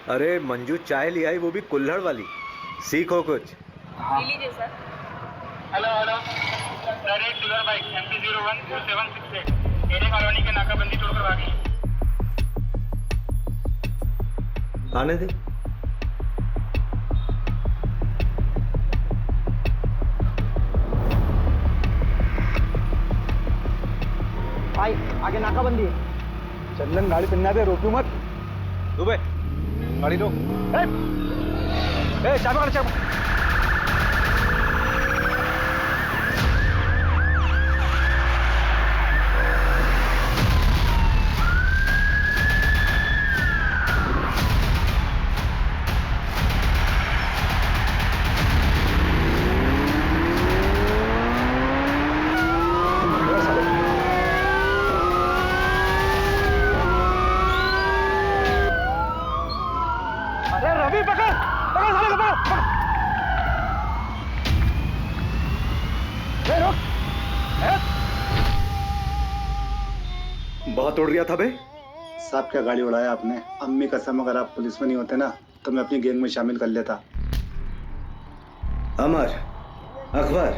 अरे मंजू चाय ले आई, वो भी कुल्हड़ वाली। सीखो कुछ। हाँ। लीजिए सर। हेलो हेलो सर, एक dealer bike MP014768 array colony के नाकाबंदी तोड़कर भागी। आने दे। भाई आगे नाकाबंदी है। चंदन गाड़ी चलने दे, रोकू मत। दुबे गाड़ी रोक। चाबी काट, चाबी। अरे रवि पकड़ पकड़ साले को, पकड़ पकड़। रुक। बहुत उड़ गया था बे। साहब क्या गाड़ी उड़ाया आपने। अम्मी कसम, अगर आप पुलिस में नहीं होते ना तो मैं अपनी गैंग में शामिल कर लेता। अमर, अकबर,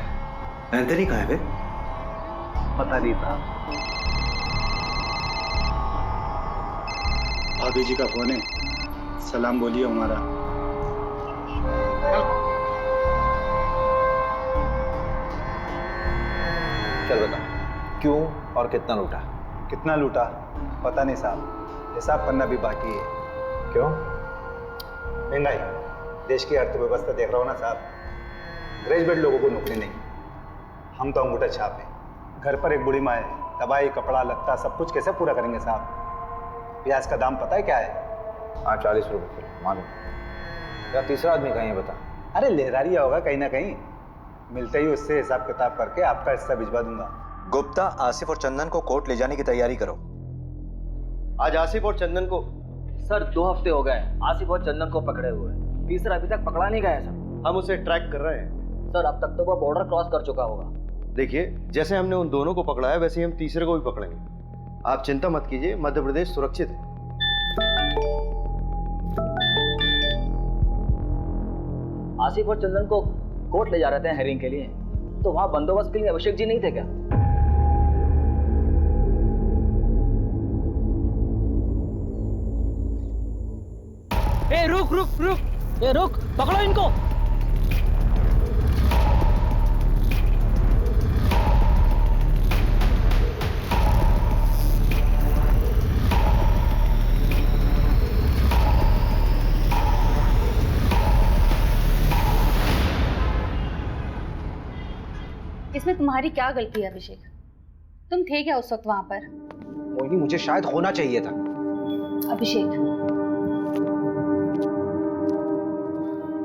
एंथनी कहाँ है बे? पता नहीं था। भाभी जी का फोन है, सलाम बोलिए हमारा। चल बता, क्यों और कितना लूटा? कितना लूटा पता नहीं साहब, हिसाब करना भी बाकी है। क्यों? महंगाई, देश की अर्थव्यवस्था देख रहा हो ना साहब। ग्रेजुएट लोगों को नौकरी नहीं, हम तो अंगूठा छाप है। घर पर एक बूढ़ी माँ है, दवाई कपड़ा लत्ता सब कुछ कैसे पूरा करेंगे साहब। प्याज का दाम पता है क्या है? हाँ 40 रुपये किलो, मालूम। या तीसरा आदमी कहीं है बता। अरे लहरारिया होगा कहीं ना कहीं, मिलते ही उससे हिसाब किताब करके आपका हिस्सा भिजवा दूंगा। गुप्ता, आसिफ और चंदन को कोर्ट ले जाने की तैयारी करो। आज आसिफ और चंदन को सर 2 हफ्ते हो गए आसिफ और चंदन को पकड़े हुए। तीसरा अभी तक पकड़ा नहीं गया सर। हम उसे ट्रैक कर रहे हैं। सर अब तक तो वो बॉर्डर क्रॉस कर चुका होगा। देखिए, जैसे हमने उन दोनों को पकड़ा है वैसे ही हम तीसरे को भी पकड़ेंगे। आप चिंता मत कीजिए, मध्य प्रदेश सुरक्षित है। आसिफ और चंदन को कोर्ट ले जा रहे थे हेयरिंग के लिए, तो वहां बंदोबस्त के लिए अभिषेक जी नहीं थे क्या? ए रुक रुक रुक, ए रुक, पकड़ो इनको। इसमें तुम्हारी क्या गलती है अभिषेक? तुम थे क्या उस वक्त वहां पर? मोहिनी, मुझे शायद होना चाहिए था। अभिषेक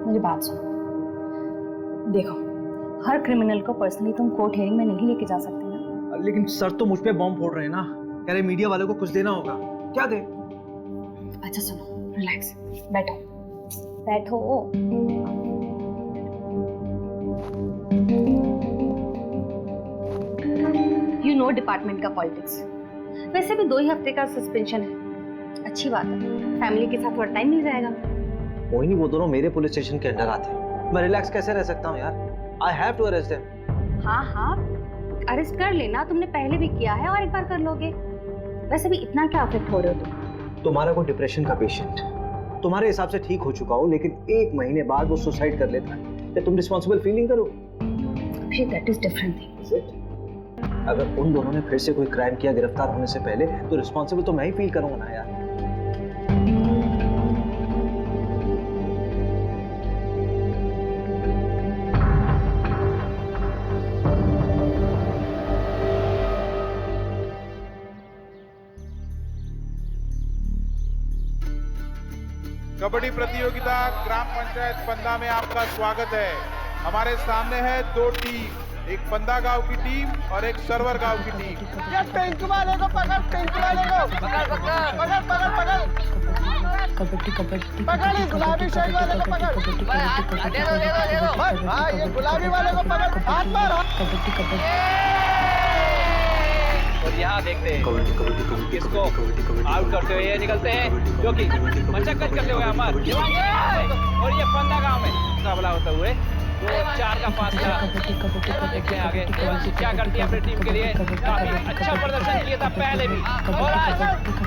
मेरी बात सुनो। देखो, हर क्रिमिनल को पर्सनली तुम कोर्ट हियरिंग में नहीं लेके जा सकते ना। लेकिन सर तो मुझ पे बॉम्ब फोड़ रहे हैं ना, कह रहे मीडिया वालों को कुछ देना होगा। क्या दे? अच्छा सुनो, रिलैक्स, बैठो बैठो। यू नो डिपार्टमेंट का पॉलिटिक्स। वैसे भी 2 ही हफ्ते का सस्पेंशन है, अच्छी बात है। फैमिली के साथ थोड़ा टाइम मिल जाएगा। मोहिनी, वो दोनों मेरे पुलिस स्टेशन के अंडर आते हैं, मैं रिलैक्स कैसे रह सकता हूँ यार? I have to arrest them. हाँ हाँ, अरेस्ट कर लेना, तुमने पहले भी किया है और एक बार कर लोगे। वैसे भी इतना क्या अफेक्ट हो रहे हो तुम? तुम्हारा कोई डिप्रेशन का पेशेंट तुम्हारे हिसाब से ठीक हो चुका हो, लेकिन 1 महीने बाद वो सुसाइड कर लेता है, तो तुम रिस्पॉन्सिबल फील नहीं करोगे? That is different thing. अगर उन दोनों ने फिर से कोई क्राइम किया गिरफ्तार होने से पहले, तो रिस्पॉन्सिबल तो मैं ही फील करूंगा ना यार। कबड्डी प्रतियोगिता ग्राम पंचायत पंदा में आपका स्वागत है। हमारे सामने है 2 टीम, एक पंदा गांव की टीम और एक सरवर गांव की टीम। ये टेंट वाले को पकड़, टेंट वाले को पकड़ पकड़ पकड़ पकड़ पकड़ कबड्डी कबड्डी पकड़, इस गुलाबी शर्ट वाले को पकड़। दे दो। हाँ, ये गुलाबी वाले को पकड़, हाथ मार। कबड्डी कबड्डी। यहाँ देखते हैं किसको आउट करते हुए ये निकलते हैं, जो कि मशक्कत करते हुए अमर और ये पंदा गांव में मुकाबला होते हुए 2-4 का फासला। देखते हैं आगे देवांशी क्या करती है अपनी टीम के लिए। काफी अच्छा प्रदर्शन किया था पहले भी, और आज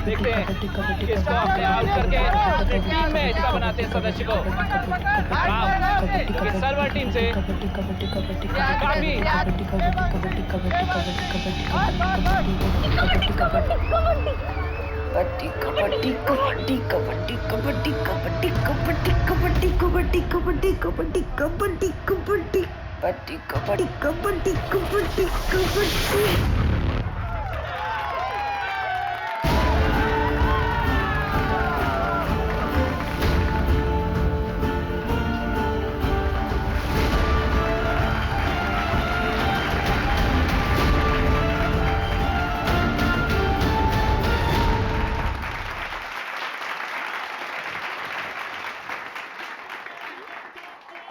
देखते हैं किसको अपने आउट करके अपनी टीम में हिस्सा बनाते हैं सदस्य को। सर्वर टीम से काफी कबड्डी कबड्डी कबड्डी कबड्डी कबड्डी कबड्डी कबड्डी कबड्डी कबड्डी कबड्डी कबड्डी कबड्डी कबड्डी कबड्डी कबड्डी कबड्डी कबड्डी।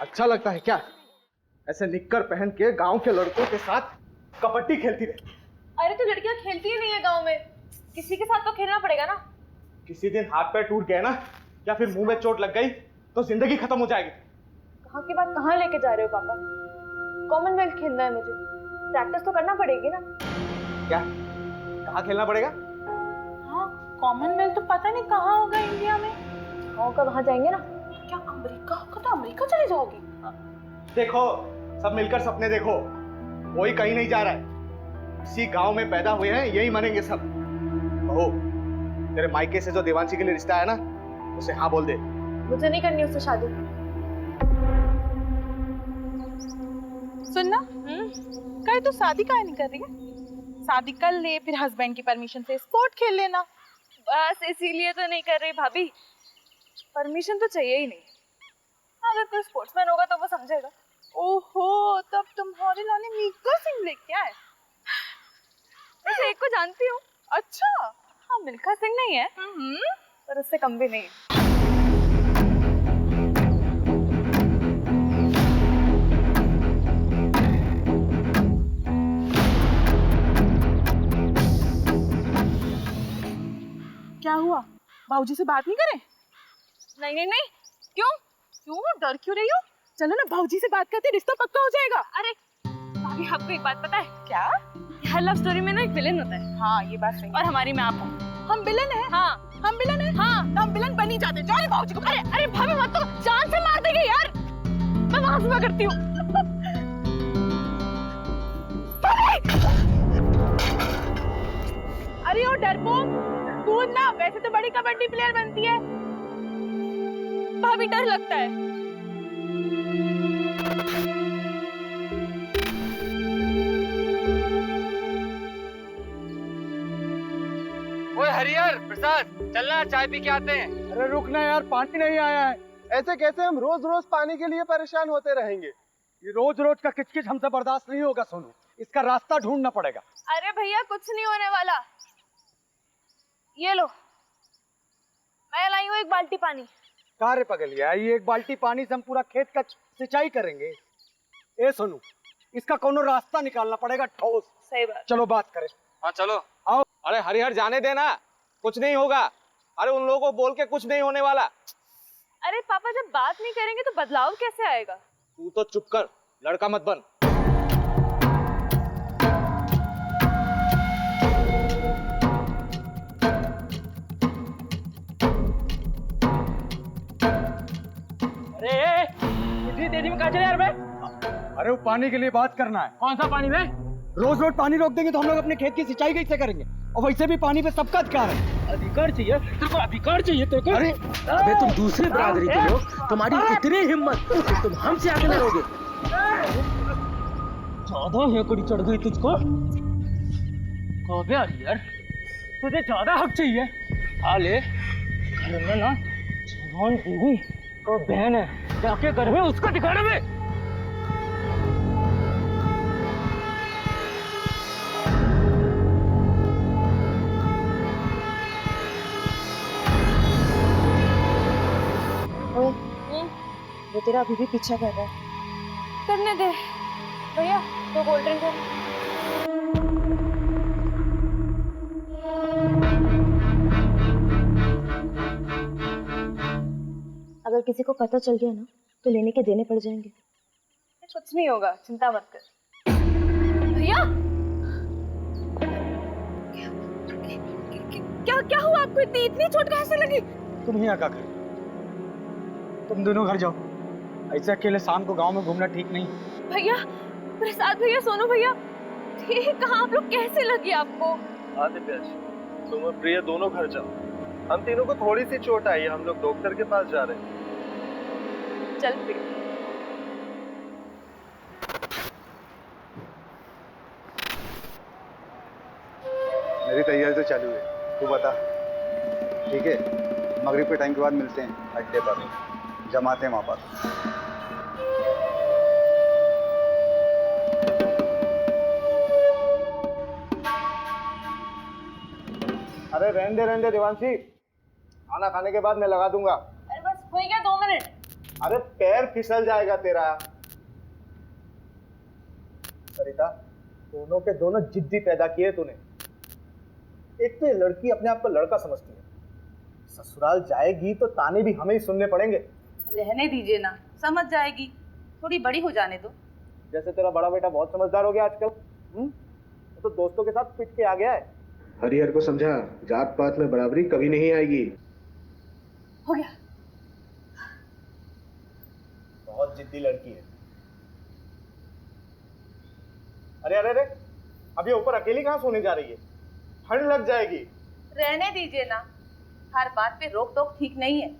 अच्छा लगता है क्या ऐसे निक्कर पहन के गांव के लड़कों के साथ कबड्डी खेलती रहे? अरे तो लड़कियां खेलती ही नहीं है गांव में, किसी के साथ तो खेलना पड़ेगा ना। किसी दिन हाथ पैर टूट गए ना, या फिर मुंह में चोट लग गई तो जिंदगी खत्म हो जाएगी। कहाँ की बात कहाँ लेके जा रहे हो पापा? कॉमनवेल्थ खेलना है मुझे, प्रैक्टिस तो करना पड़ेगी ना। क्या कहाँ खेलना पड़ेगा? हाँ, कॉमनवेल्थ तो पता नहीं कहाँ होगा इंडिया में। गाँव का वहाँ जाएंगे ना। क्या अमेरिका होगा तो अमेरिका चले जाओगे? देखो सब मिलकर सपने देखो, कोई कहीं नहीं जा रहा है, इसी गांव में पैदा हुए हैं, यही मरेंगे सब। बहू, तेरे मायके से जो देवांशी के लिए रिश्ता है ना, उसे हाँ बोल दे। मुझे नहीं करनी उससे शादी। सुनना, कल तू शादी काहे नहीं कर रही है? शादी कर ले, फिर हस्बैंड की परमिशन से स्पोर्ट खेल लेना। बस इसीलिए तो नहीं कर रही भाभी, परमिशन तो चाहिए ही नहीं। अगर कोई स्पोर्ट्समैन होगा तो वो समझेगा। ओहो, तब तुम्हारे लाने मिल्खा सिंह लेके आए। वैसे एक को जानती हूँ। अच्छा? हाँ, मिल्खा सिंह नहीं है, पर उससे कम भी नहीं है। क्या हुआ? बाबूजी से बात नहीं करें? नहीं नहीं नहीं। क्यों डर क्यों रही हो? चलो ना, भाऊजी से बात करते, रिश्ता पक्का हो जाएगा। अरे भाभी, आपको एक बात पता है क्या? हर लव स्टोरी में ना एक विलेन होता है। हाँ, ये बात सही है। और हमारी में आप हो। हम विलेन हैं? हाँ। हम विलेन हैं? हाँ। तो हम विलेन बन ही जाते। जाओ भाऊजी को। अरे भाभी मत, तो जान से मार देंगे यार। मैं वहां से करती हूँ। अरे ओ डरपोक, कूद ना, वैसे तो बड़ी कबड्डी प्लेयर बनती है। भाभी डर लगता है। ओए हरिहर प्रसाद, चलना चाय पी के आते हैं। अरे रुकना यार, पानी नहीं आया है। ऐसे कैसे हम रोज रोज पानी के लिए परेशान होते रहेंगे? ये रोज रोज का किचकिच हमसे बर्दाश्त नहीं होगा सोनू, इसका रास्ता ढूंढना पड़ेगा। अरे भैया, कुछ नहीं होने वाला। ये लो, मैं लाई हूँ एक बाल्टी पानी। कारे पगलिया, ये एक बाल्टी पानी से हम पूरा खेत का सिंचाई करेंगे? ए सोनू, इसका कोनो रास्ता निकालना पड़ेगा ठोस। सही बात। चलो बात करें। हाँ चलो। आओ। अरे हरिहर, जाने देना, कुछ नहीं होगा। अरे उन लोगों को बोल के कुछ नहीं होने वाला। अरे पापा, जब बात नहीं करेंगे तो बदलाव कैसे आएगा? तू तो चुप कर, लड़का मत बन। अरे इतनी देरी में कहाँ चले यार? अरे वो पानी के लिए बात करना है। कौन सा पानी में? रोज रोज पानी रोक देंगे तो हम लोग अपने खेत की सिंचाई कैसे करेंगे? और वैसे भी पानी पे सबका अधिकार है। अधिकार चाहिए तेरे को, अधिकार चाहिए तेरे को। अरे अबे तुम दूसरे बरादरी के लोग, तुम्हारी इतनी हिम्मत कि तुम हमसे आगे लड़ोगे? ज्यादा हेकड़ी चढ़ गई तुझको। कौवे यार, तुझे ज्यादा हक चाहिए। आ ले, घर में ना जवान बीवी और बहन है, जाके घर में उसको दिखाने में। वो तेरा अभी भी पीछा कर रहा है। करने दे भैया, तो कोल्ड ड्रिंक है। अगर किसी को पता चल गया ना तो लेने के देने पड़ जाएंगे। कुछ नहीं होगा, चिंता मत कर। भैया क्या क्या हुआ आपको? इतनी चोट कहाँ से लगी? तुम यहाँ क्या कर? तुम दोनों घर जाओ, ऐसे अकेले शाम को गांव में घूमना ठीक नहीं। भैया, प्रसाद भैया, सोनू भैया, ये कहाँ आप लोग? कैसे लगी आपको? आदित्य, तुम और प्रिया दोनों घर जाओ। हम तीनों को थोड़ी सी चोट आई है, हम लोग डॉक्टर के पास जा रहे हैं। चल प्रिया। मेरी तैयारी तो चालू है, तू बता। ठीक है, मगरिब के टाइम के बाद मिलते हैं अड्डे पर, जमाते हैं वहाँ पर। अरे रहने दे देवांशी, खाना खाने के बाद मैं लगा दूंगा। अरे बस हो गया 2 मिनट। अरे पैर फिसल जाएगा तेरा। सरिता, दोनों के दोनों जिद्दी पैदा किए तूने। एक तो ये लड़की अपने आप को लड़का समझती है, ससुराल जाएगी तो ताने भी हमें ही सुनने पड़ेंगे। रहने दीजिए ना, समझ जाएगी, थोड़ी बड़ी हो जाने दो। जैसे तेरा बड़ा बेटा बहुत समझदार हो गया आजकल, तो दोस्तों के साथ पिट के आ गया है। हरिहर को समझा, जात पात में बराबरी कभी नहीं आएगी। हो गया। बहुत जिद्दी लड़की है। अरे अरे अरे, अब ये ऊपर अकेली कहाँ सोने जा रही है? ठंड लग जाएगी। रहने दीजिए ना, हर बात पे रोक टोक ठीक नहीं है।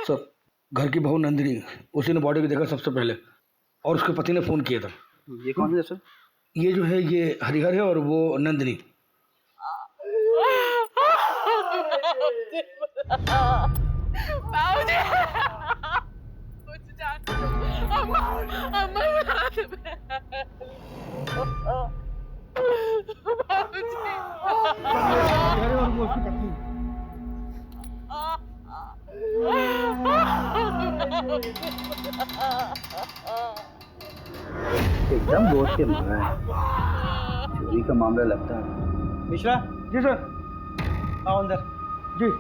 सर, घर की बहू नंदिनी, उसी ने बॉडी को देखा सबसे पहले और उसके पति ने फोन किया था। ये कौन है सर? ये जो है ये हरिहर है और वो नंदिनी। एकदम दोस्त के मांगा है, चोरी का मामला लगता है। मिश्रा जी सर, आओ अंदर जी।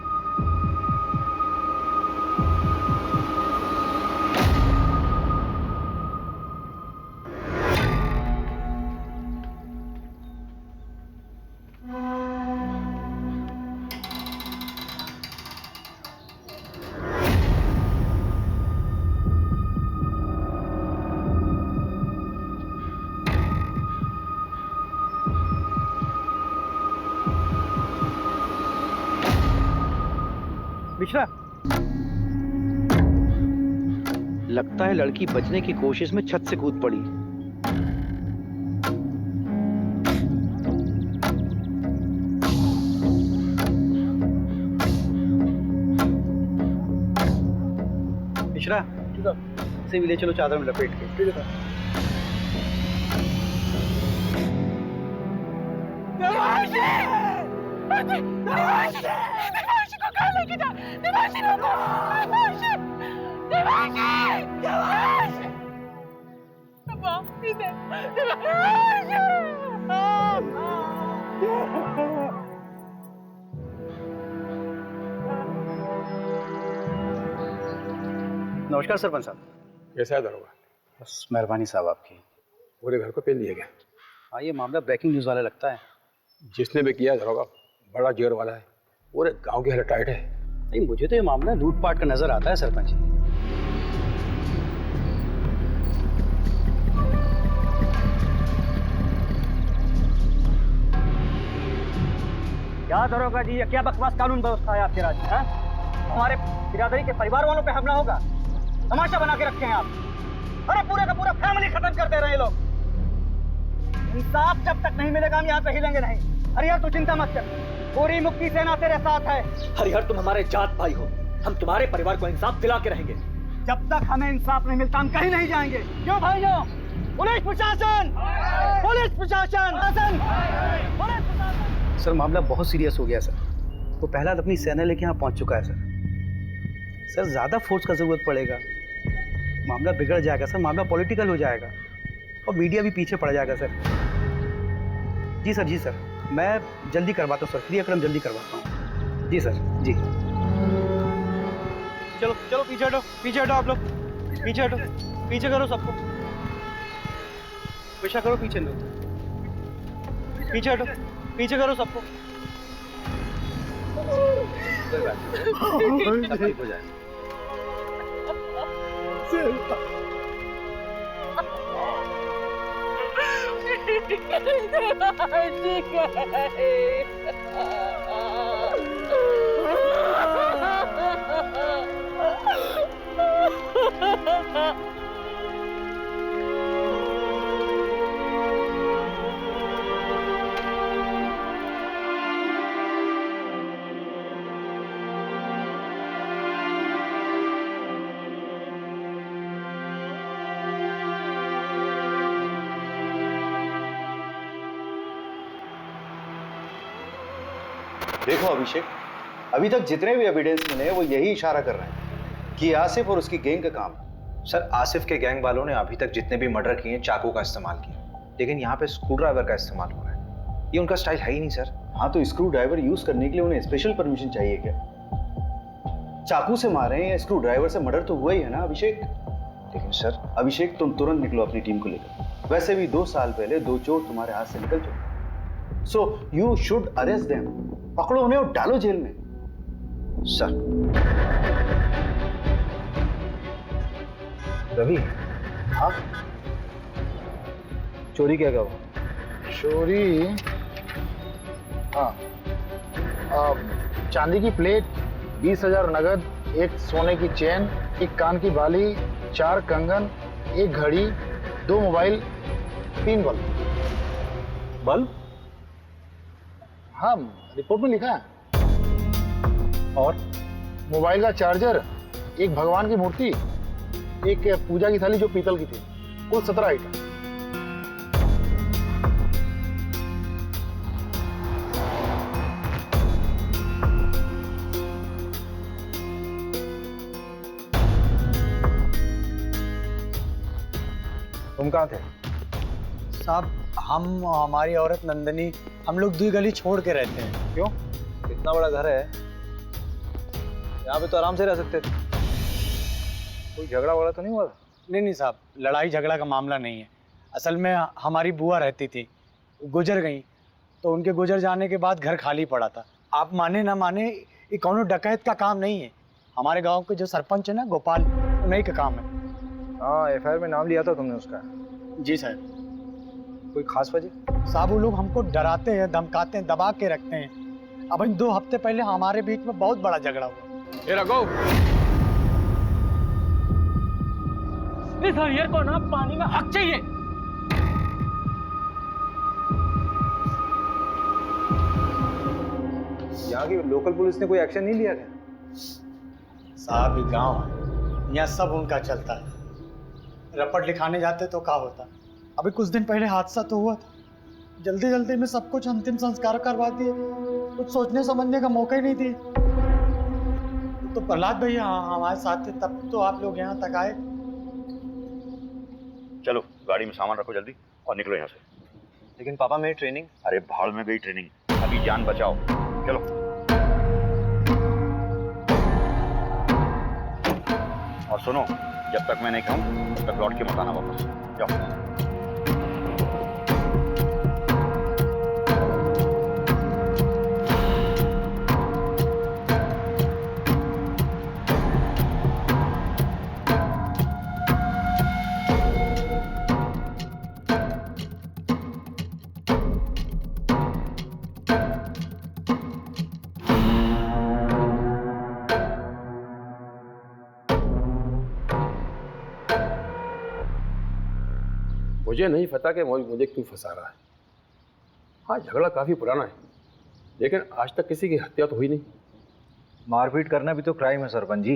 मिश्रा, लगता है लड़की बचने की कोशिश में छत से कूद पड़ी। मिश्रा इसे भी ले चलो चादर में लपेट के। ठीक है देवांशी को कहाँ लेके जा? देवांशी रुको! देवांशी! अब्बा, इधर! देवांशी! नमस्कार सरपंच साहब। कैसा है दरोगा? बस मेहरबानी साहब आपकी। पूरे घर को पेल दिया गया। हाँ, ये मामला ब्रेकिंग न्यूज़ वाला लगता है। जिसने भी किया दरोगा बड़ा जोर वाला है, पूरे गांव की हालत टाइट है। नहीं, मुझे तो ये मामला लूटपाट का नजर आता है सरपंच जी। क्या दरोगा जी, ये क्या बकवास कानून व्यवस्था है आपके राज्य में? हमारे बिरादरी के परिवार वालों पे हमला होगा, तमाशा बना के रखे हैं आप। अरे पूरे का पूरा फैमिली खत्म कर दे रहे हैं लोग। इंसाफ जब तक नहीं मिलेगा हम यहाँ पे हिलेंगे नहीं। हरिहर तू चिंता मत कर, पूरी मुक्ति सेना तेरे साथ है। हरिहर तुम हमारे जात भाई हो, हम तुम्हारे परिवार को इंसाफ दिला के रहेंगे। जब तक हमें इंसाफ नहीं मिलता हम कहीं नहीं जाएंगे। क्यों भाइयों? पुलिस प्रशासन! पुलिस प्रशासन! पुलिस प्रशासन! सर मामला बहुत सीरियस हो गया सर। वो पहला अपनी सेना लेके यहाँ पहुंच चुका है सर। ज्यादा फोर्स का जरूरत पड़ेगा, मामला बिगड़ जाएगा सर। मामला पॉलिटिकल हो जाएगा और मीडिया भी पीछे पड़ जाएगा सर। जी सर, जी सर, मैं जल्दी करवाता हूँ सर, क्रियाक्रम जल्दी करवाता हूँ। जी सर, जी। चलो चलो पीछे हटो, पीछे हटो आप लोग, पीछे हटो, पीछे करो सबको, पीछा करो, पीछे लो, पीछे हटो, पीछे करो सबको। हो जाए देखो अभिषेक, अभी तक जितने भी एविडेंस मिले वो यही इशारा कर रहे हैं कि आसिफ और उसकी गैंग का काम है। सर, आसिफ के गैंग वालों ने अभी तक जितने भी मर्डर किए चाकू का इस्तेमाल किया, लेकिन यहाँ पे स्क्रू ड्राइवर का इस्तेमाल हो रहा है। ये उनका स्टाइल है ही नहीं सर। हाँ, तो स्क्रू ड्राइवर यूज करने के लिए उन्हें स्पेशल परमिशन चाहिए क्या? चाकू से मारे हैं या स्क्रू ड्राइवर से मर्डर तो हुआ ही है ना अभिषेक। लेकिन सर अभिषेक, तुम तुरंत निकलो अपनी टीम को लेकर। वैसे भी 2 साल पहले 2 चोर तुम्हारे हाथ से निकल चुके, so you should arrest them. पकड़ो उन्हें और डालो जेल में। सर रवि, हाँ, चोरी क्या हुआ? चोरी, हाँ, चांदी की प्लेट, 20,000 नगद, एक सोने की चेन, एक कान की बाली, 4 कंगन, एक घड़ी, 2 मोबाइल, 3 बल्ब। बल्ब? हाँ, रिपोर्ट में लिखा है। और मोबाइल का चार्जर, एक भगवान की मूर्ति, एक पूजा की थाली जो पीतल की थी, कुल 17 आइटम। तुम कहाँ थे? साहब, हम हमारी औरत नंदनी, हम लोग 2 गली छोड़ के रहते हैं। क्यों? इतना बड़ा घर है, यहाँ पे तो आराम से रह सकते थे। कोई झगड़ा वगड़ा तो नहीं हुआ? नहीं साहब, लड़ाई झगड़ा का मामला नहीं है। असल में हमारी बुआ रहती थी, गुजर गई, तो उनके गुजर जाने के बाद घर खाली पड़ा था। आप माने ना माने, ये कौनो डकैत का काम नहीं है। हमारे गांव के जो सरपंच है ना, गोपाल, उन्हीं का काम है। हाँ, एफआईआर में नाम लिया था तुमने उसका। जी साहब। कोई खास वजह? साहब, वो लोग हमको डराते हैं, धमकाते हैं, दबा के रखते हैं। अब 2 हफ्ते पहले हमारे बीच में बहुत बड़ा झगड़ा हुआ। ये रखो। इस हरिहर को ना पानी में हक चाहिए। यहाँ की लोकल पुलिस ने कोई एक्शन नहीं लिया क्या? साहब, ये गांव है, यहाँ सब उनका चलता है। रपट लिखाने जाते तो क्या होता। अभी कुछ दिन पहले हादसा तो हुआ था, जल्दी जल्दी में सब कुछ अंतिम संस्कार करवा दिए, कुछ सोचने समझने का मौका ही नहीं दिए। तो प्रहलाद भैया हमारे साथ थे, तब तो आप लोग यहाँ तक आए। चलो गाड़ी में सामान रखो जल्दी और निकलो यहाँ से। लेकिन पापा मेरी ट्रेनिंग। अरे भाड़ में गई ट्रेनिंग, अभी जान बचाओ। चलो और सुनो, जब तक मैं नहीं कहूँ तब तक लौट के मत आना वापस। जाओ। मुझे नहीं पता कि मुझे क्यों फंसा रहा है। हाँ, झगड़ा काफ़ी पुराना है, लेकिन आज तक किसी की हत्या तो हुई नहीं। मारपीट करना भी तो क्राइम है सरपंच जी।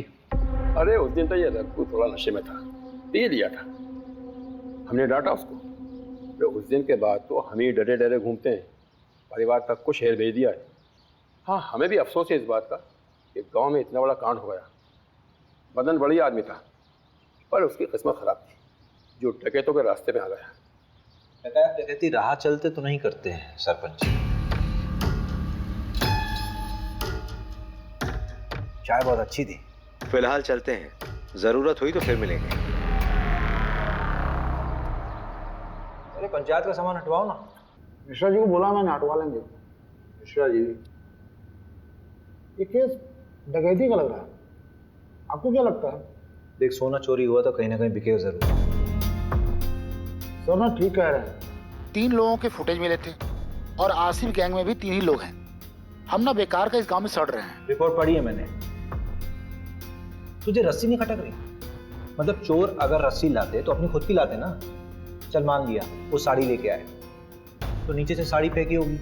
अरे उस दिन तो ये रघु थोड़ा नशे में था, पी लिया था, हमने डांटा उसको। तो उस दिन के बाद तो हम ही डरे डरे घूमते हैं, परिवार तक को शहर भेज दिया है। हाँ, हमें भी अफसोस है इस बात का कि गांव में इतना बड़ा कांड हो गया। मदन बढ़िया आदमी था, पर उसकी किस्मत खराब थी, जो डकैतों के रास्ते में आ गया। डकैती राह चलते तो नहीं करते हैं सरपंच जी। चाय बहुत अच्छी थी। फिलहाल चलते हैं, जरूरत हुई तो फिर मिलेंगे। अरे पंचायत का सामान हटवाओ ना। मिश्रा जी को बोला मैंने, हटवा लेंगे। मिश्रा जी, ये केस डकैती का लग रहा है, आपको क्या लगता है? देख, सोना चोरी हुआ तो कहीं ना कहीं बिकेगा जरूर। सर ना ठीक कह रहे हैं। 3 लोगों के फुटेज मिले थे और आसिफ गैंग में भी 3 ही लोग हैं। हम ना बेकार का इस गांव में सड़ रहे हैं। रिपोर्ट पढ़ी है मैंने। तुझे रस्सी नहीं खटक रही? मतलब चोर अगर रस्सी लाते तो अपनी खुद की लाते ना। चल मान लिया वो साड़ी लेके आए, तो नीचे से साड़ी फेंकी होगी,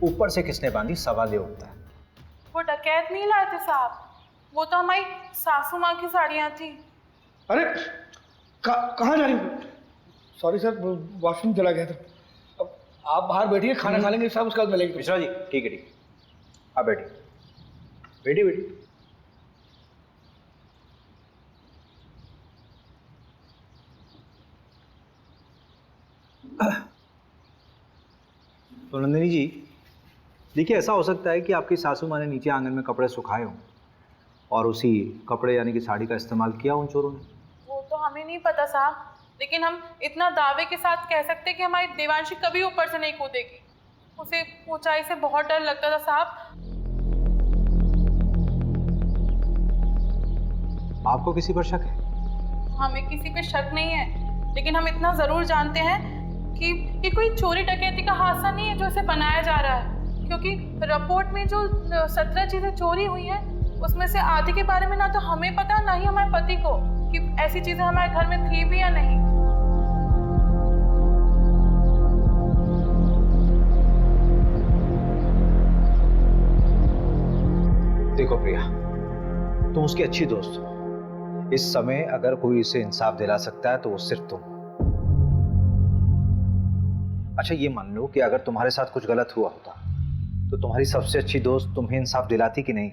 ऊपर से किसने बांधी सवाल ये उठता है। वो डकैत नहीं लाए थे साहब, वो तो हमारी सासू माँ की साड़ियाँ थी। अरे कहाँ जा रही हो? सॉरी सर, वॉशरूम चला गया था। अब आप बाहर बैठिए, खाना खा लेंगे सब, उसके बाद मिलेंगे। मिश्रा जी ठीक है ठीक है, आप बैठिए बैठिए बैठिए। तो नंदिनी जी देखिए, ऐसा हो सकता है कि आपकी सासू माँ ने नीचे आंगन में कपड़े सुखाए हों और उसी कपड़े यानी कि साड़ी का इस्तेमाल किया उन चोरों ने। वो तो हमें नहीं पता साहब, लेकिन हम इतना दावे के साथ कह सकते हैं कि हमारी देवांशी कभी ऊपर से नहीं कूदेगी। उसे ऊंचाई से बहुत डर लगता था साहब। आपको किसी पर शक है? हमें किसी पे शक नहीं है, लेकिन हम इतना जरूर जानते हैं कि ये कोई चोरी डकैती का हादसा नहीं है जो इसे बनाया जा रहा है, क्योंकि रिपोर्ट में जो 17 चीजें चोरी हुई हैं उसमें से आधी के बारे में ना तो हमें पता ना ही हमारे पति को कि ऐसी चीजें हमारे घर में थी भी या नहीं। देखो प्रिया, तुम उसकी अच्छी दोस्त हो। इस समय अगर कोई इसे इंसाफ दिला सकता है तो वो सिर्फ तुम। अच्छा ये मान लो कि अगर तुम्हारे साथ कुछ गलत हुआ होता तो तुम्हारी सबसे अच्छी दोस्त तुम्हें इंसाफ दिलाती कि नहीं?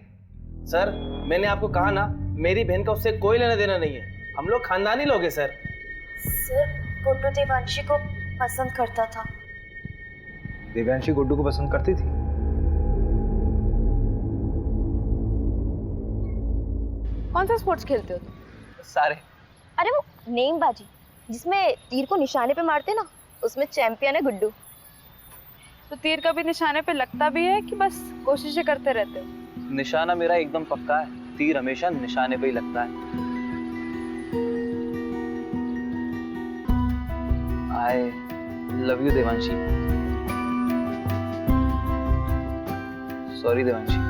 सर मैंने आपको कहा ना, मेरी बहन का उससे कोई लेना देना नहीं है, हम लोग खानदानी लोग हैं सर। सर गुड्डू देवांशी को पसंद करता था। देवांशी गुड्डू को पसंद करती थी? कौन सा स्पोर्ट्स खेलते हो तुम? सारे। अरे वो नेमबाजी जिसमें तीर को निशाने पे मारते ना, उसमें चैंपियन है गुड्डू। तो तीर कभी निशाने पे लगता भी है कि बस कोशिशें करते रहते हो? निशाना मेरा एकदम पक्का है, तीर हमेशा निशाने पे ही लगता है। I love you Devanshi. Sorry Devanshi.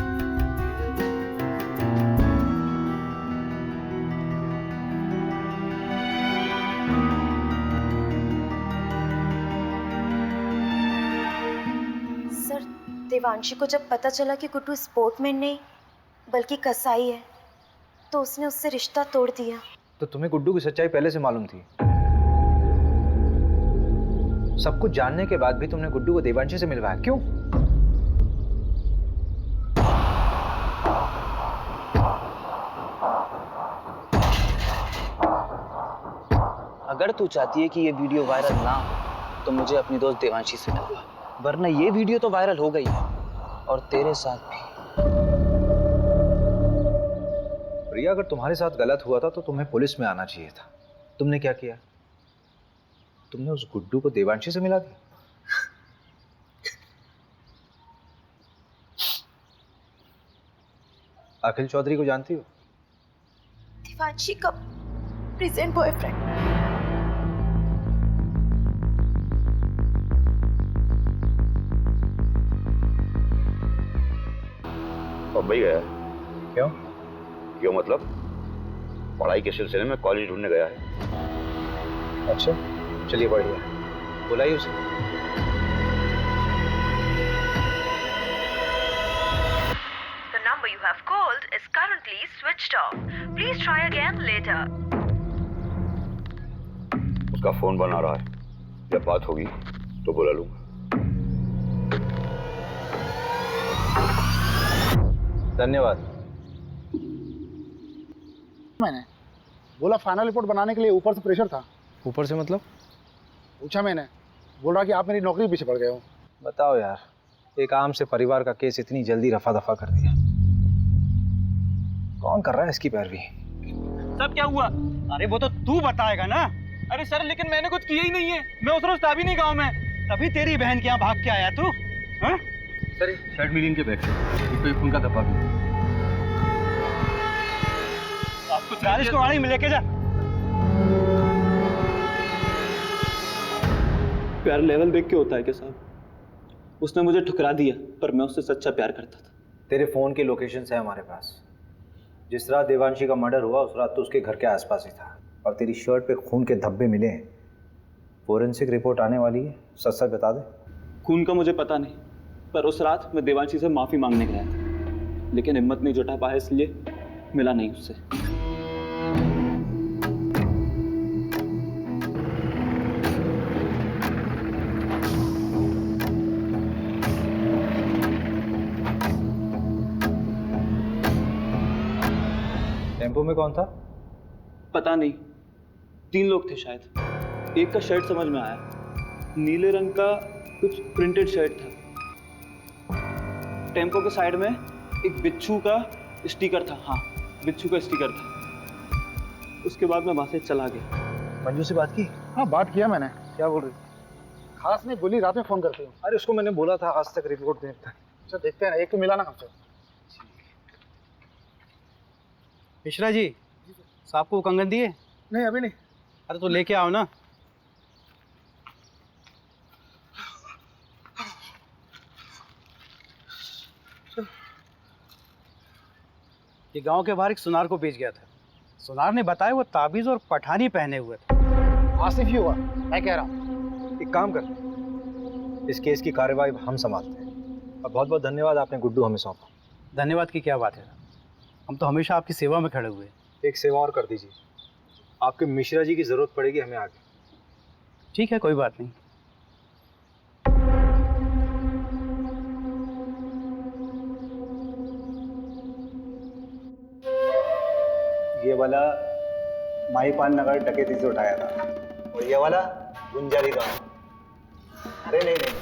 Devanshi को जब पता चला कि गुड्डू स्पोर्टमैन नहीं बल्कि कसाई है, तो उसने उससे रिश्ता तोड़ दिया। तो तुम्हें गुड्डू की सच्चाई पहले से मालूम थी? सब कुछ जानने के बाद भी तुमने गुड्डू को देवांशी से मिलवाया, क्यों? अगर तू चाहती है कि ये वीडियो वायरल ना हो तो मुझे अपनी दोस्त देवांशी से मिलवा, वरना ये वीडियो तो वायरल हो गई है और तेरे साथ भी। प्रिया, अगर तुम्हारे साथ गलत हुआ था तो तुम्हें पुलिस में आना चाहिए था। तुमने क्या किया? तुमने उस गुड्डू को देवांशी से मिला दिया। अखिल चौधरी को जानती हो? देवांशी का प्रेजेंट बॉयफ्रेंड। बम्बई गया है। क्यों? क्यों मतलब पढ़ाई के सिलसिले में कॉलेज ढूंढने गया है। अच्छा, चलिए बढ़िया, बुलाइए उसे। The number you have called is currently switched off. Please try again later. उसका फोन बना रहा है, जब बात होगी तो बुला लूंगा। धन्यवाद। मैंने बोला फाइनल रिपोर्ट बनाने के लिए ऊपर से प्रेशर था। ऊपर से मतलब? पूछा मैंने, बोल रहा कि आप मेरी नौकरी पीछे पड़ गए हो। बताओ यार, एक आम से परिवार का केस इतनी जल्दी रफा दफा कर दिया। कौन कर रहा है इसकी पैरवी? सब क्या हुआ? अरे वो तो तू बताएगा ना। अरे सर, लेकिन मैंने कुछ किया ही नहीं है। मैं उस रोज था भी नहीं गाँव में, तभी तेरी बहन के यहाँ भाग के आया तू। हाँ? सर, शर्ट मिली इनके बैग से, इसको एक खून का धब्बा भी। आपको 40 को गाड़ी में लेके जा। प्यार लेवल देख के होता है क्या साहब? उसने मुझे ठुकरा दिया, पर मैं उससे सच्चा प्यार करता था। तेरे फोन के लोकेशंस है हमारे पास। जिस रात देवांशी का मर्डर हुआ उस रात तो उसके घर के आसपास ही था, और तेरी शर्ट पे खून के धब्बे मिले हैं। फोरेंसिक रिपोर्ट आने वाली है, सच सच बता दे। खून का मुझे पता नहीं, पर उस रात मैं देवांशी से माफी मांगने गया था, लेकिन हिम्मत नहीं जुटा पाया, इसलिए मिला नहीं उससे। टेम्पो में कौन था? पता नहीं, 3 लोग थे शायद। एक का शर्ट समझ में आया, नीले रंग का कुछ प्रिंटेड शर्ट था। टेम्पो के साइड में एक बिच्छू का स्टिकर था। हाँ, बिच्छू का स्टिकर था। उसके बाद मैं वहां से चला गया। मंजू से बात की? हाँ, बात किया मैंने। क्या बोल रही? खास नहीं बोली, रात में फोन करती हूँ। अरे उसको मैंने बोला था आज तक रिपोर्ट देता है। अच्छा देखते हैं ना, एक तो मिला ना हमसे। मिश्रा जी, साहब को कंगन दिए? नहीं, अभी नहीं। अरे तो लेके आओ ना। ये गांव के बाहर एक सुनार को बेच गया था। सुनार ने बताया वो ताबीज और पठानी पहने हुए थे। आसिफ ही हुआ, मैं कह रहा हूँ। एक काम कर, इस केस की कार्यवाही हम संभालते हैं। और बहुत बहुत धन्यवाद, आपने गुड्डू हमें सौंपा। धन्यवाद की क्या बात है, हम तो हमेशा आपकी सेवा में खड़े हुए। एक सेवा और कर दीजिए, आपके मिश्रा जी की जरूरत पड़ेगी हमें आगे। ठीक है, कोई बात नहीं। ये वाला माहीपाल नगर डकैती से उठाया था, और ये वाला गुंजारी गांव। अरे नहीं नहीं,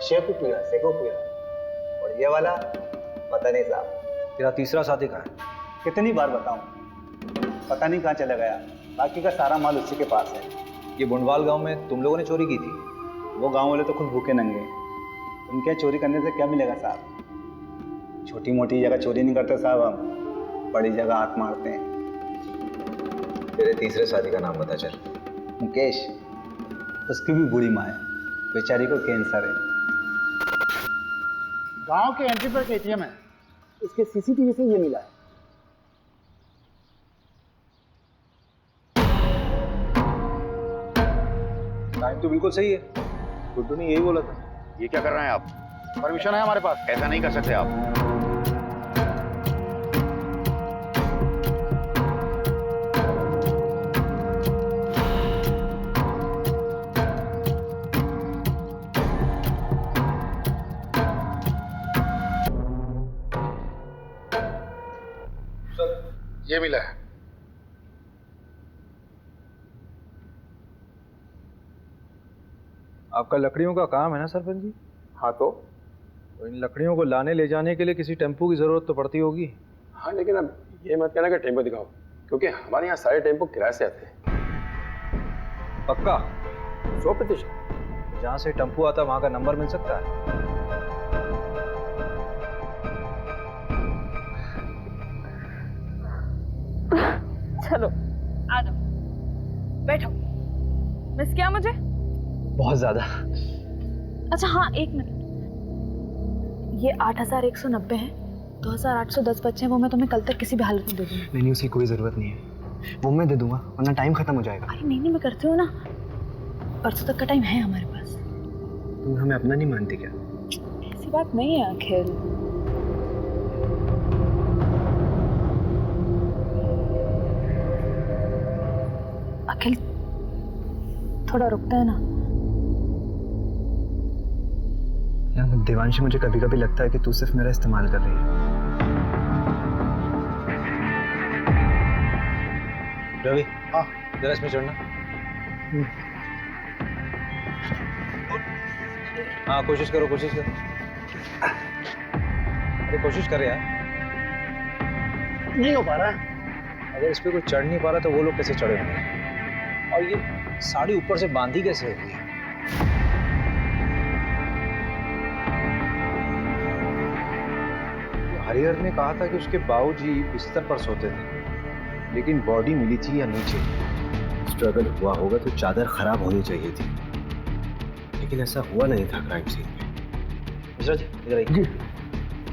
शेखुपुरा। और ये वाला पता नहीं साहब। तेरा तीसरा साथी कहाँ है? कितनी बार बताऊं, पता नहीं कहाँ चला गया। बाकी का सारा माल उसी के पास है। ये बुंडवाल गांव में तुम लोगों ने चोरी की थी? वो गांव वाले तो खुद भूखे नंगे, उनके चोरी करने से क्या मिलेगा साहब? छोटी मोटी जगह चोरी नहीं करते साहब हम, बड़ी जगह हाथ मारते हैं। तेरे तीसरे साथी का नाम बता चल। मुकेश, उसकी भी बूढ़ी माँ है, बेचारी को कैंसर है। गांव के एंट्री पर एटीएम है, उसके सीसीटीवी से ये मिला है। टाइम तो बिल्कुल सही है, गुड्डू ने यही बोला था। ये क्या कर रहे हैं आप? परमिशन है हमारे पास। ऐसा नहीं कर सकते आप। ये मिला है। आपका लकड़ियों का काम है ना सरपंच जी? हाँ तो इन लकड़ियों को लाने ले जाने के लिए किसी टेम्पो की जरूरत तो पड़ती होगी। हाँ, लेकिन अब ये मत कहना कि टेम्पो दिखाओ, क्योंकि हमारे यहाँ सारे टेम्पो किराए से आते हैं। पक्का? 100%। जहाँ से टेम्पो आता वहाँ का नंबर मिल सकता है? चलो आ जाओ, बैठो। मिस किया मुझे? बहुत ज्यादा। अच्छा हाँ, एक मिनट। ये 8190 है, 2810 बच्चे हैं, वो मैं तुम्हें कल तक किसी भी हालत में दे दूंगी। नहीं, उसकी कोई जरूरत नहीं है, वो मैं दे दूंगा, वरना टाइम खत्म हो जाएगा। अरे नहीं, मैं करती हूँ ना, परसों तक का टाइम है हमारे पास। तुम हमें अपना नहीं मानती क्या? ऐसी बात नहीं है अखिल। अखिल थोड़ा रुकता है ना। यार देवांशी, मुझे कभी कभी लगता है कि तू सिर्फ मेरा इस्तेमाल कर रही है। रवि, हाँ जरा इसमें चढ़ना। हाँ कोशिश करो, कोशिश करो। अरे कोशिश कर यार। नहीं हो पा रहा है। अगर इस पे कोई चढ़ नहीं पा रहा तो वो लोग कैसे चढ़े होंगे? और ये साड़ी ऊपर से बांधी कैसे होगी? हरिहर ने कहा था कि उसके बाबूजी बिस्तर पर सोते थे, लेकिन बॉडी मिली थी या नीचे। स्ट्रगल हुआ होगा तो चादर खराब होनी चाहिए थी, लेकिन ऐसा हुआ नहीं था क्राइम सीन में। मिश्रा जी इधर आइए। जी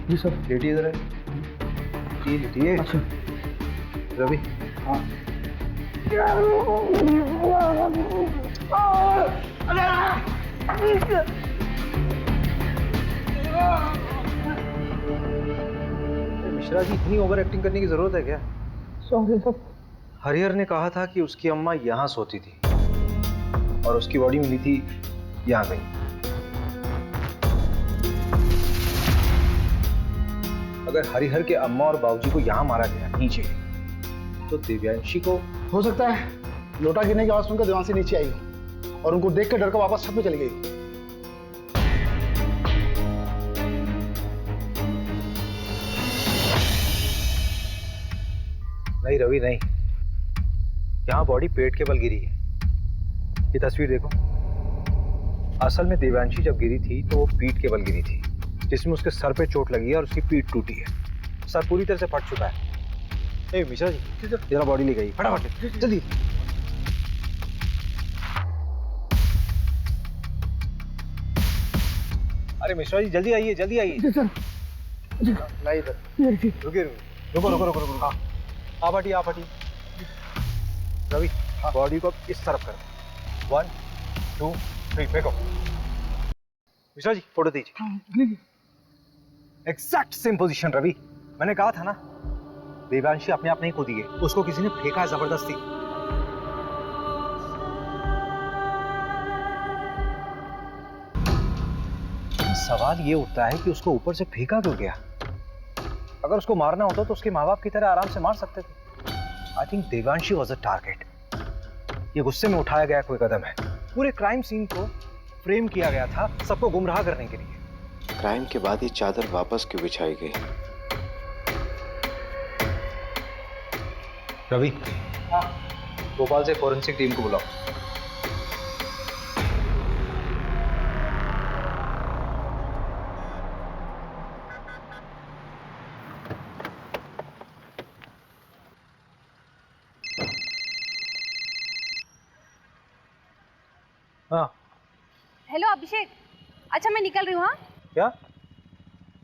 जी सर। लेटिए इधर है। जी लेटिए। अच्छा रवि। हाँ। मिश्रा जी इतनी ओवर एक्टिंग करने की जरूरत है क्या? Sorry sir. हरिहर ने कहा था कि उसकी अम्मा यहाँ सोती थी और उसकी बॉडी मिली थी यहाँ कहीं। अगर हरिहर के अम्मा और बाबूजी को यहाँ मारा गया नीचे, तो दिव्यांशी को हो सकता है लोटा गिरने की आवाज सुनकर देवांशी नीचे आई हो और उनको देख कर डर कर वापस छत पे चली गई। नहीं रवि नहीं, यहाँ बॉडी पेट के बल गिरी है। ये तस्वीर देखो। असल में देवांशी जब गिरी थी तो वो पीठ के बल गिरी थी, जिसमें उसके सर पे चोट लगी है और उसकी पीठ टूटी है। सर पूरी तरह से फट चुका है। ए मिश्रा जी जरा बॉडी ले गई, फटाफट जल्दी। अरे मिश्रा जी जल्दी आइए, जल्दी आइए। नहीं इधर। रुकिए, रुको रुको रुको रुको। हाँ आप हटिए, आप हटिए। रवि बॉडी को इस तरफ करो। 1 2 3 फेंको। मिश्रा जी फोटो दीजिए। Exact same position Ravi. मैंने कहा था ना, देवांशी अपने आप नहीं कूदी है, उसको किसी ने फेंका है जबरदस्ती। सवाल ये उठता है कि उसको ऊपर से फेंका क्यों गया? अगर उसको मारना होता तो उसके माँ बाप की तरह आराम से मार सकते थे। I think Devanshi was a target. ये गुस्से में उठाया गया कोई कदम है। पूरे क्राइम सीन को फ्रेम किया गया था सबको गुमराह करने के लिए। क्राइम के बाद ये चादर वापस क्यों बिछाई गई? रवि, भोपाल से फोरेंसिक टीम को बुलाओ। हाँ हेलो अभिषेक। अच्छा मैं निकल रही हूँ। हाँ क्या?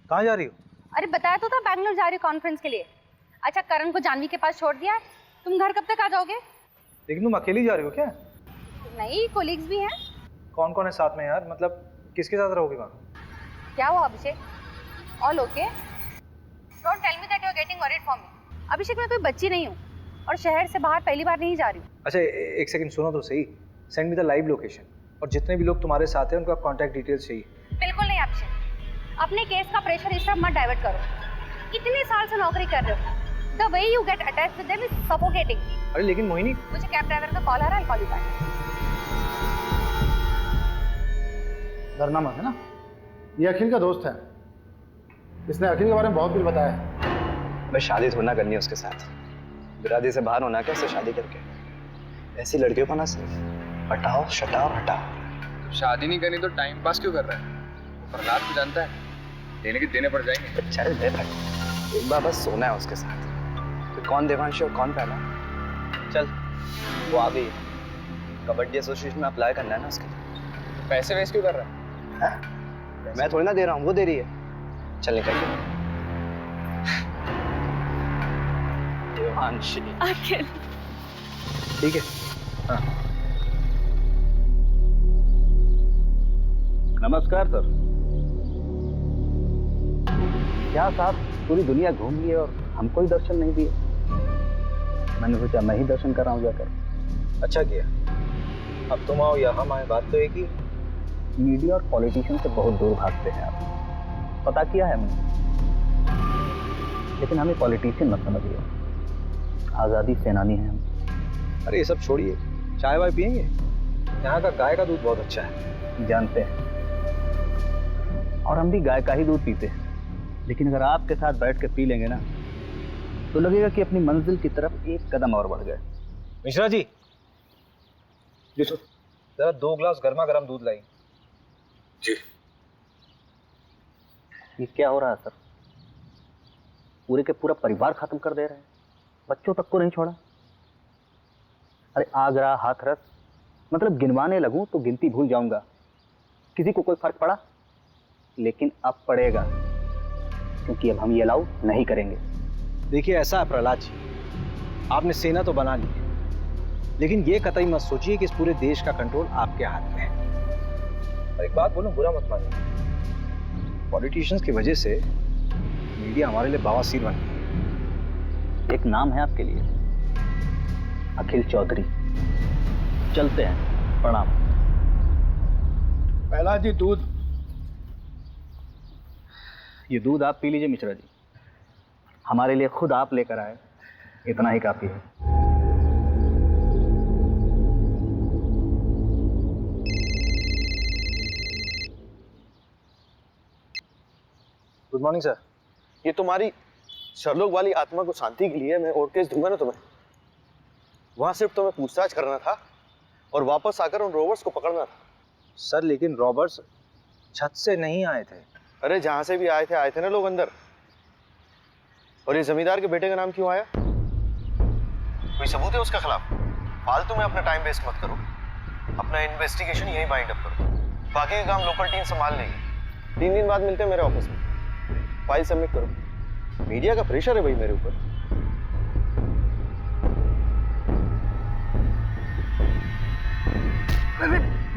कहाँ जा रही हो? अरे बताया तो था, बैंगलोर जा रही हूँ कॉन्फ्रेंस के लिए। अच्छा करण को जानवी के पास छोड़ दिया है, तुम घर कब तक आ जाओगे? लेकिन तुम अकेली जा रही हो क्या? नहीं, कोलिग्स भी हैं। कौन कौन है साथ में यार? मतलब किसके साथ रहोगे वहाँ? क्या हुआ Abhishek? All okay? Don't tell me that you are getting worried for me. Abhishek मैं कोई बच्ची नहीं हूँ और शहर से बाहर पहली बार नहीं जा रही हूँ। अच्छा एक सेकंड सुनो तो सही। Send me the live location और जितने भी लोग तुम्हारे साथ हैं उनका कांटेक्ट डिटेल्स चाहिए। बिल्कुल नहीं अभिषेक, अपने केस का प्रेशर इस तरफ मत डाइवर्ट करो। कितने साल से नौकरी कर रहे हो, The way you get attached with them is suffocating. अरे लेकिन मोहिनी, मुझे कैब ड्राइवर का कॉल आ रहा है, I'll call you back. डरना मत, है ना? ये अखिल का दोस्त है। इसने अखिल के बारे में बहुत कुछ बताया है। मैं शादी थोड़ा करनी है उसके साथ। बिरादरी से बाहर होना क्या उससे शादी करके? ऐसी लड़कियों को ना सिर्फ हटाओ शटाओ हटाओ। शादी नहीं करनी तो टाइम पास क्यों कर रहा है? प्रहलाद को जानता है, देने के देने पड़ जाएंगे। चल दे भाई, एक बार बस सोना है उसके साथ। तो कौन देवांशी और कौन पहला? चल वो आ गई, कबड्डी एसोसिएशन में अप्लाई करना है ना उसके लिए। पैसे वेस्ट क्यों कर रहा है? मैं थोड़ी ना दे रहा हूँ, वो दे रही है। चल निकल देवांशी। अखिल ठीक है। हाँ। नमस्कार सर। क्या साहब पूरी दुनिया घूम लिए और हमको ही दर्शन नहीं दिए? मैंने सोचा मैं ही दर्शन कर रहा हूँ जाकर। अच्छा किया। अब तुम आओ या हम आए, बात तो एक ही। मीडिया और पॉलिटिशियन से बहुत दूर भागते हैं आप, पता किया है हमने। लेकिन हमें पॉलिटिशियन मत समझिए, आज़ादी सेनानी हैं हम। अरे ये सब छोड़िए, चाय वाय पियेंगे? यहाँ का गाय का दूध बहुत अच्छा है। जानते हैं, और हम भी गाय का ही दूध पीते हैं। लेकिन अगर आपके साथ बैठ के पी लेंगे ना, तो लगेगा कि अपनी मंजिल की तरफ एक कदम और बढ़ गए। मिश्रा जी, जी सर, जरा 2 ग्लास गर्मा गर्म दूध लाई। जी। ये क्या हो रहा है सर? पूरे के पूरा परिवार खत्म कर दे रहे हैं, बच्चों तक को नहीं छोड़ा। अरे आगरा, हाथरस, मतलब गिनवाने लगूं तो गिनती भूल जाऊंगा। किसी को कोई फर्क पड़ा? लेकिन अब पड़ेगा, क्योंकि अब हम ये अलाउ नहीं करेंगे। देखिए ऐसा है प्रहलाद जी, आपने सेना तो बना ली है, लेकिन ये कतई मत सोचिए कि इस पूरे देश का कंट्रोल आपके हाथ में है। और एक बात बोलूं, बुरा मत मानिए, पॉलिटिशियंस की वजह से मीडिया हमारे लिए बवासीर बन गई। एक नाम है आपके लिए, अखिल चौधरी। चलते हैं, प्रणाम। प्रहलाद जी दूध। ये दूध आप पी लीजिए मिश्रा जी, हमारे लिए खुद आप लेकर आए, इतना ही काफी है। Good morning sir. ये तुम्हारी शर्लोक वाली आत्मा को शांति के लिए मैं और केस दूंगा ना तुम्हें। वहां सिर्फ तुम्हें पूछताछ करना था और वापस आकर उन रोबर्ट्स को पकड़ना था। सर लेकिन रॉबर्ट्स छत से नहीं आए थे। अरे जहां से भी आए थे ना लोग अंदर। और ये जमींदार के बेटे का नाम क्यों आया? कोई सबूत है उसके खिलाफ? फालतू में अपना टाइम वेस्ट मत करो, अपना इन्वेस्टिगेशन यहीं बाइंड अप करो। बाकी का काम लोकल टीम संभाल लेगी। 3 दिन बाद मिलते हैं मेरे ऑफिस में, फाइल सबमिट करो। मीडिया का प्रेशर है भाई मेरे ऊपर।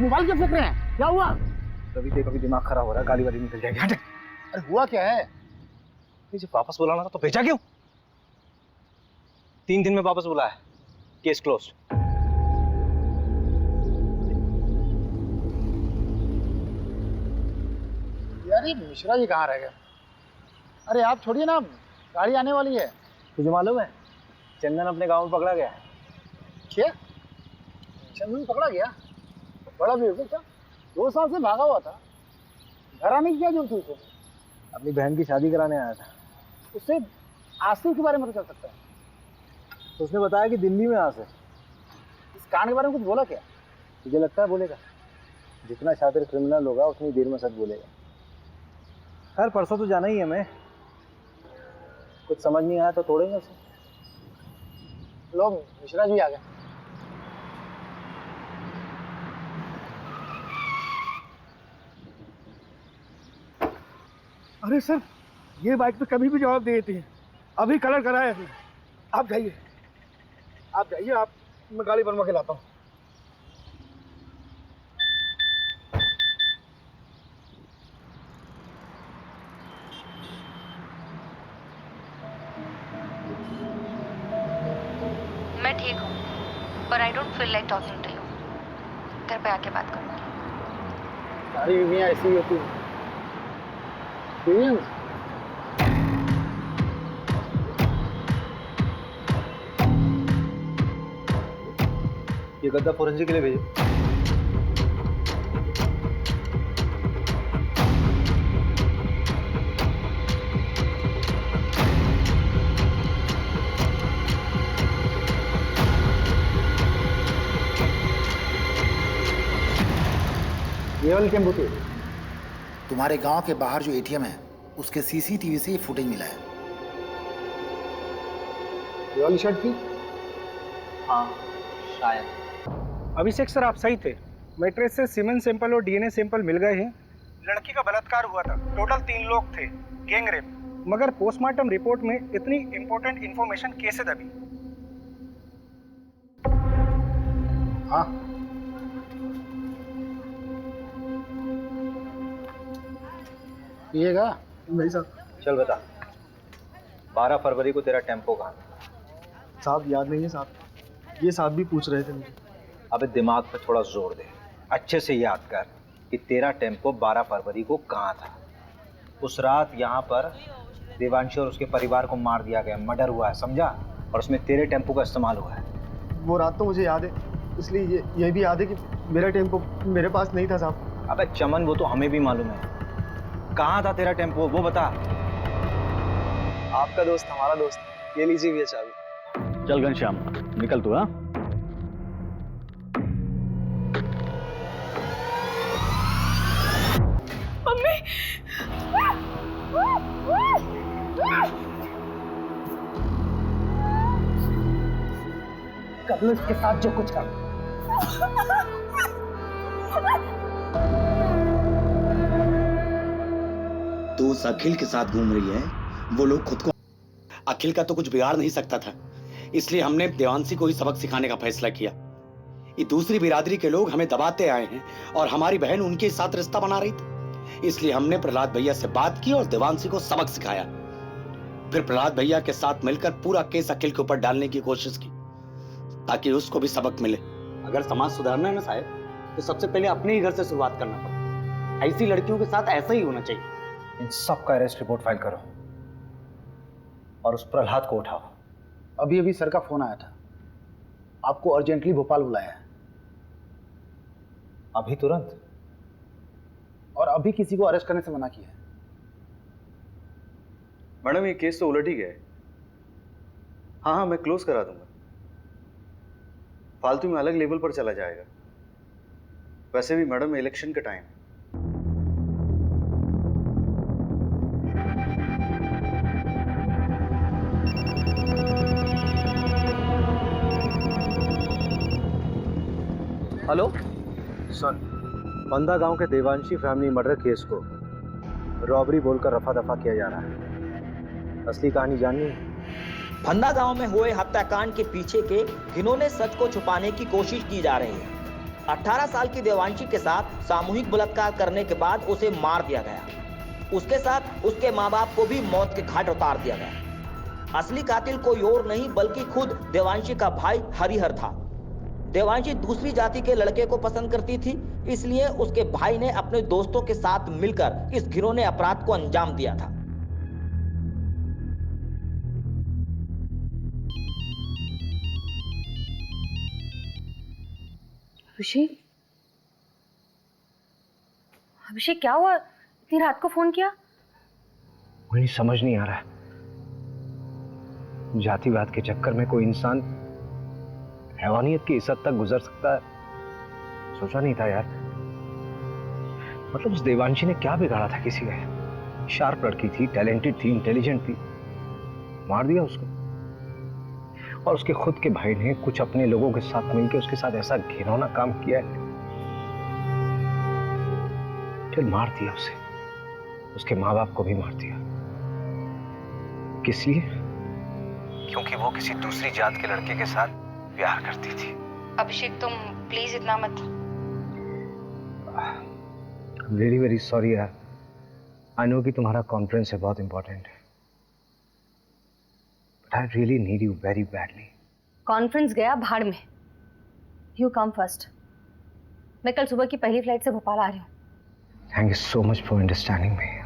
मोबाइल क्यों फेंक रहे हैं? क्या हुआ? कभी दिमाग खराब हो रहा है, गाली वाली निकल जाएगी। हट। अरे हुआ क्या है? जब वापस बुलाना था तो भेजा क्यों? 3 दिन में वापस बुलाया, केस क्लोज। यार ये मिश्रा जी कहाँ रह गए? अरे आप छोड़िए ना, गाड़ी आने वाली है। तुझे मालूम है चंदन अपने गांव में पकड़ा गया है। क्या? चंदन पकड़ा गया? बड़ा बेवकूफ था, 2 साल से भागा हुआ था। घर आने की क्या जरूरत थी उसे? अपनी बहन की शादी कराने आया था। उससे आसिफ के बारे में पता चल सकता है। तो उसने बताया कि दिल्ली में आसिफ। इस कांड के बारे में कुछ बोला क्या? तुझे लगता है बोलेगा? जितना शातिर क्रिमिनल होगा उतनी देर में सच बोलेगा। खैर परसों तो जाना ही है हमें, कुछ समझ नहीं आया तो तोड़ेंगे उसे। लो मिश्रा जी आ गए। अरे सर, ये बाइक तो कभी भी जवाब दे देती है। अभी कलर कराया है। आप जाइए, आप मैं गाड़ी बनवा के लाता हूँ। मैं ठीक हूँ, पर I don't feel like talking to you. घर पे आके बात करूँगी। सारी बीवियाँ ऐसी ही होती हैं। ये गद्दा फोरेंसिक के लिए भेजो। ये वाली टेम्पो थी। तुम्हारे गांव के बाहर जो एटीएम है उसके सीसीटीवी से ये फुटेज मिला है। ये वाली शर्ट थी? हाँ शायद। अभिषेक सर आप सही थे, मैट्रेस से सीमेंट सैंपल और डीएनए सैंपल मिल गए हैं। लड़की का बलात्कार हुआ था, टोटल 3 लोग थे, गैंग रेप। मगर पोस्टमार्टम रिपोर्ट में इतनी इंपॉर्टेंट इंफॉर्मेशन कैसे दबी? हाँ पिएगा? भाई साहब चल बता, 12 फरवरी को तेरा टेम्पो कहाँ था? साहब याद नहीं है साहब, ये साहब भी पूछ रहे थे मुझे। अबे दिमाग पे थोड़ा जोर दे, अच्छे से याद कर कि तेरा टेम्पो 12 फरवरी को कहाँ था। उस रात यहाँ पर देवांशी और उसके परिवार को मार दिया गया, मर्डर हुआ है, समझा? और उसमें तेरे टेम्पो का इस्तेमाल हुआ है। वो रात तो मुझे याद है, इसलिए ये भी याद है कि मेरा टेम्पो मेरे पास नहीं था साहब। अबे चमन वो तो हमें भी मालूम है, कहाँ था तेरा टेम्पो वो बता। आपका दोस्त हमारा दोस्त, ये लीजिए भैया चाबी। चल घनश्याम निकल तू। हाँ मम्मी कर लो इसके साथ जो कुछ कर। तू उस अखिल के साथ घूम रही है, वो लोग खुद को। अखिल का तो कुछ बिगाड़ नहीं सकता था, इसलिए हमने देवांशी को ही सबक सिखाने का फैसला किया। ये दूसरी बिरादरी के लोग हमें दबाते आए हैं और हमारी बहन उनके साथ रिश्ता बना रही थी, इसलिए हमने प्रहलाद भैया से बात की और देवांशी को सबक सिखाया। फिर प्रहलाद भैया के साथ मिलकर पूरा केस अखिल के ऊपर डालने की कोशिश की ताकि उसको भी सबक मिले। अगर समाज सुधारना है ना साहब, तो सबसे पहले अपने ही घर से शुरुआत करना पड़ता। ऐसी लड़कियों के साथ ऐसा ही होना चाहिए। इन सब का अरेस्ट रिपोर्ट फाइल करो और उस प्रहलाद को उठाओ। अभी अभी सर का फोन आया था, आपको अर्जेंटली भोपाल बुलाया है। अभी तुरंत? और अभी किसी को अरेस्ट करने से मना किया है। मैडम ये केस तो उलट ही गया है। हाँ हाँ मैं क्लोज करा दूंगा, फालतू में अलग लेवल पर चला जाएगा। वैसे भी मैडम इलेक्शन का टाइम है। हेलो सर, बंदा गांव के देवांशी फैमिली मर्डर केस को रॉबरी बोलकर रफा दफा किया जा रहा है। असली कहानी जाननी है? फंदा गांव में हुए हत्याकांड के पीछे के घिनौने सच को छुपाने की कोशिश की जा रही है। 18 साल की देवांशी के साथ सामूहिक बलात्कार करने के बाद उसे मार दिया गया। उसके साथ उसके माँ बाप को भी मौत के घाट उतार दिया गया। असली कातिल कोई और नहीं बल्कि खुद देवांशी का भाई हरिहर था। देवांशी दूसरी जाति के लड़के को पसंद करती थी, इसलिए उसके भाई ने अपने दोस्तों के साथ मिलकर इस घिनौने अपराध को अंजाम दिया था। अभिषेक, अभिषेक क्या हुआ? इतनी रात को फोन किया? मुझे समझ नहीं आ रहा है, जातिवाद के चक्कर में कोई इंसान हैवानियत की इस हद तक गुजर सकता है, सोचा नहीं था यार। मतलब उस देवांशी ने क्या बिगाड़ा था किसी का? शार्प लड़की थी, टैलेंटेड थी, इंटेलिजेंट थी, मार दिया उसको। और उसके खुद के भाई ने कुछ अपने लोगों के साथ मिलकर उसके साथ ऐसा घिनौना काम किया है, फिर मार दिया उसे, उसके माँ बाप को भी मार दिया। किस लिए? क्योंकि वो किसी दूसरी जात के लड़के के साथ प्यार करती थी। अभिषेक तुम प्लीज इतना मत। वेरी वेरी सॉरी यार, आई नो कि तुम्हारा कॉन्फ्रेंस है, बहुत इंपॉर्टेंट है, but I really need you very badly. Conference गया भाड़ में, यू कम फर्स्ट। मैं कल सुबह की पहली फ्लाइट से भोपाल आ रही हूँ। Thank you so much for understanding me.